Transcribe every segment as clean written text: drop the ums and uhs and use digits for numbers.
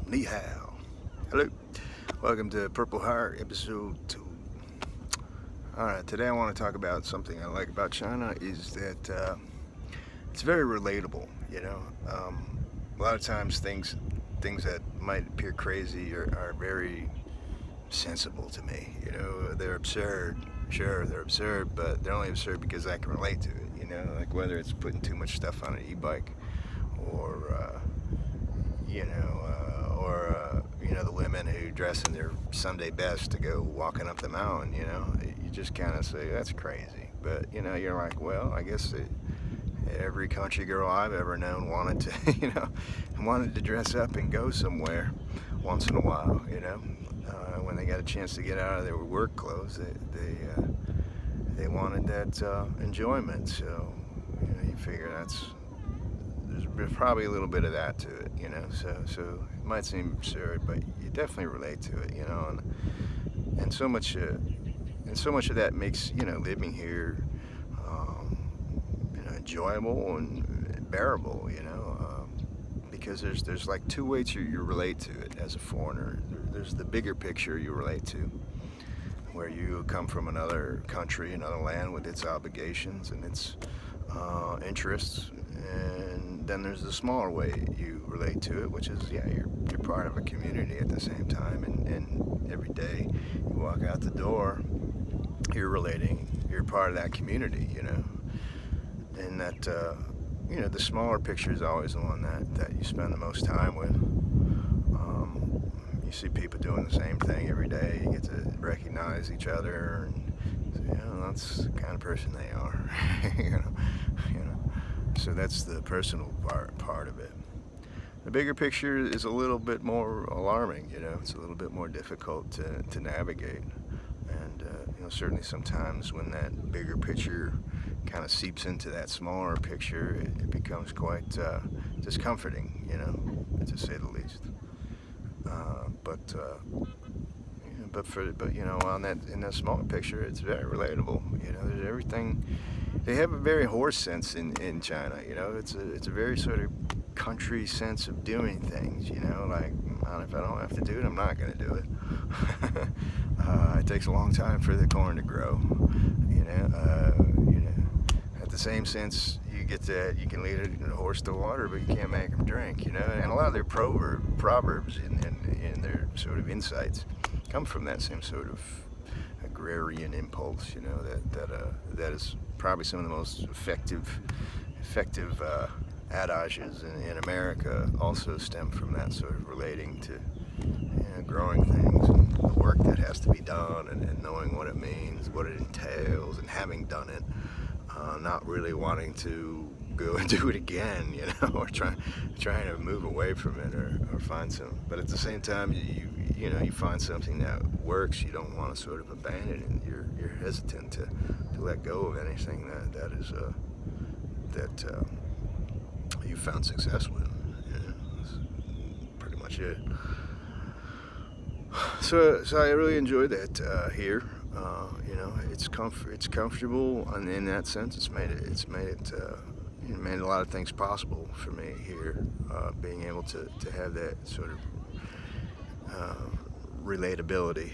Ni hao. Hello. Welcome to Purple Heart episode 2. Alright, today I want to talk about something I like about China is that it's very relatable, you know. A lot of times things that might appear crazy are very sensible to me. You know, they're absurd. Sure, they're absurd, but they're only absurd because I can relate to it, you know, like whether it's putting too much stuff on an e-bike or the women who dress in their Sunday best to go walking up the mountain, you know, you just kind of say, that's crazy. But, you know, you're like, well, I guess every country girl I've ever known wanted to, wanted to dress up and go somewhere once in a while, you know. When they got a chance to get out of their work clothes, they wanted that enjoyment. So, you know, you figure there's probably a little bit of that to it, you know. So it might seem absurd, but you definitely relate to it, you know. And so much of that makes, you know, living here, enjoyable and bearable, you know. Because there's like two ways you relate to it as a foreigner. There's the bigger picture you relate to, where you come from another country, another land with its obligations and its interests, and then there's the smaller way you relate to it, which is, yeah, you're part of a community at the same time, and every day you walk out the door, you're part of that community, you know, and that, the smaller picture is always the one that you spend the most time with. You see people doing the same thing every day. You get to recognize each other, and that's the kind of person they are. you know. So that's the personal part of it. The bigger picture is a little bit more alarming. You know, it's a little bit more difficult to navigate, and certainly sometimes when that bigger picture kind of seeps into that smaller picture, it becomes quite discomforting, you know, to say the least. But in that smaller picture, it's very relatable. You know, there's everything. They have a very horse sense in China. You know, it's a very sort of country sense of doing things. You know, like, if I don't have to do it, I'm not going to do it. It takes a long time for the corn to grow. At the same sense, you get that you can lead a horse to water, but you can't make them drink. You know, and a lot of their proverbs and their sort of insights come from that same sort of agrarian impulse. You know, that is probably some of the most effective adages in America also stem from that sort of relating to growing things and the work that has to be done, and knowing what it means, what it entails, and having done it, not really wanting to go and do it again, you know, or trying to move away from it or find some. But at the same time, you find something that works. You don't want to sort of abandon it, and you're hesitant to let go of anything that you found success with. Yeah, that's pretty much it. So I really enjoyed that here. It's comfortable, and in that sense, it made a lot of things possible for me here. Being able to have that sort of relatability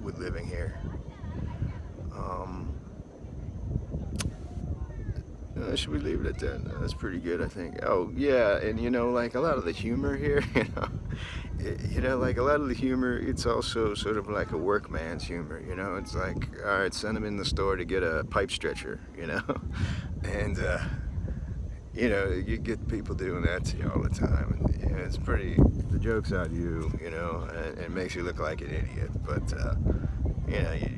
with living here. Should we leave it at that? That's pretty good, I think. Oh, yeah, and like a lot of the humor here, like a lot of the humor, it's also sort of like a workman's humor, you know? It's like, all right, send them in the store to get a pipe stretcher, you know? And, you get people doing that to you all the time, and it's pretty, the joke's on you, and it makes you look like an idiot, but,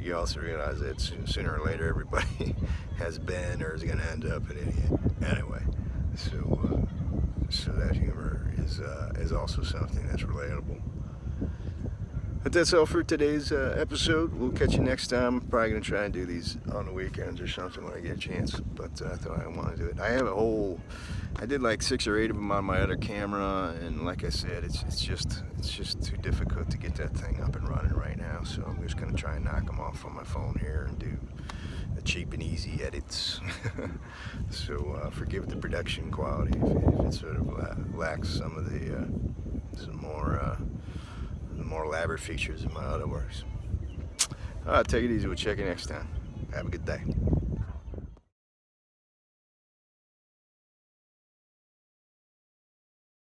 you also realize that sooner or later everybody has been or is going to end up an idiot. Anyway, so that humor is also something that's relatable. But that's all for today's episode. We'll catch you next time. I'm probably going to try and do these on the weekends or something when I get a chance. But I thought I want to do it. I did like 6 or 8 of them on my other camera, and like I said, it's just too difficult to get that thing up and running right now. So I'm just going to try and knock them off on my phone here and do the cheap and easy edits. So forgive the production quality if it sort of lacks some of the some more elaborate features in my other works. Take it easy. We'll check you next time. Have a good day.